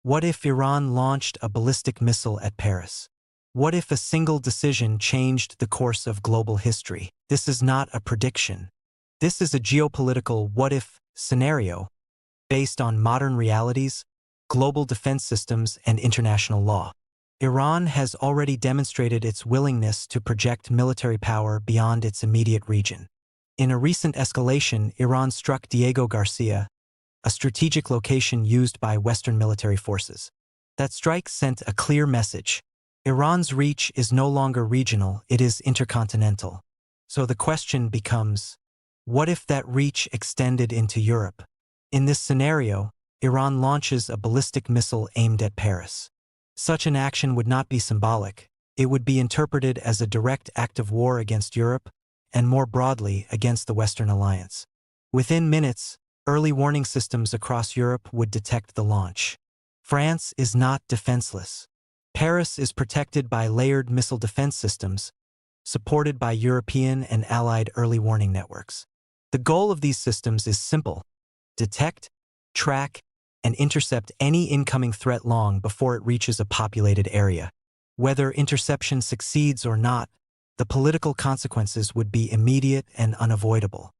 What if Iran launched a ballistic missile at Paris? What if a single decision changed the course of global history? This is not a prediction. This is a geopolitical what-if scenario based on modern realities, global defense systems, and international law. Iran has already demonstrated its willingness to project military power beyond its immediate region. In a recent escalation, Iran struck Diego Garcia, a strategic location used by Western military forces. That strike sent a clear message. Iran's reach is no longer regional, it is intercontinental. So the question becomes, what if that reach extended into Europe? In this scenario, Iran launches a ballistic missile aimed at Paris. Such an action would not be symbolic. It would be interpreted as a direct act of war against Europe, and more broadly, against the Western alliance. Within minutes, early warning systems across Europe would detect the launch. France is not defenseless. Paris is protected by layered missile defense systems, supported by European and allied early warning networks. The goal of these systems is simple: detect, track, and intercept any incoming threat long before it reaches a populated area. Whether interception succeeds or not, the political consequences would be immediate and unavoidable.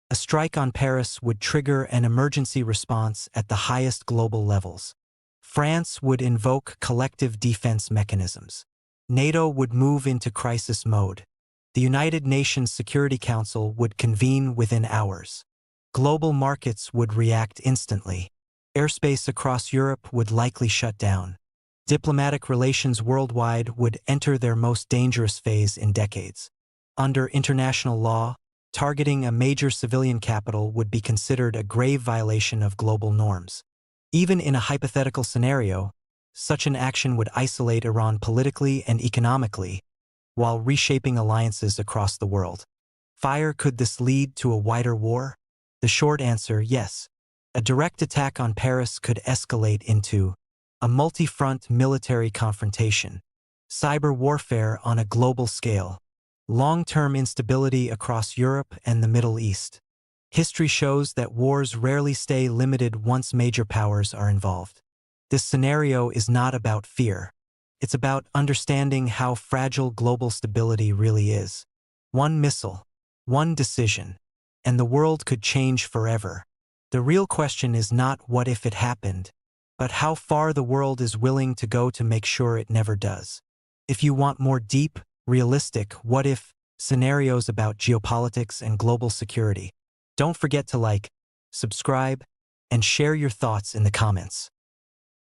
A strike on Paris would trigger an emergency response at the highest global levels. France would invoke collective defense mechanisms. NATO would move into crisis mode. The United Nations Security Council would convene within hours. Global markets would react instantly. Airspace across Europe would likely shut down. Diplomatic relations worldwide would enter their most dangerous phase in decades. Under international law, targeting a major civilian capital would be considered a grave violation of global norms. Even in a hypothetical scenario, such an action would isolate Iran politically and economically, while reshaping alliances across the world. Could this lead to a wider war? The short answer, yes. A direct attack on Paris could escalate into a multi-front military confrontation, cyber warfare on a global scale, long-term instability across Europe and the Middle East. History shows that wars rarely stay limited once major powers are involved. This scenario is not about fear. It's about understanding how fragile global stability really is. One missile, one decision, and the world could change forever. The real question is not what if it happened, but how far the world is willing to go to make sure it never does. If you want more deep, realistic what-if scenarios about geopolitics and global security, don't forget to like, subscribe, and share your thoughts in the comments.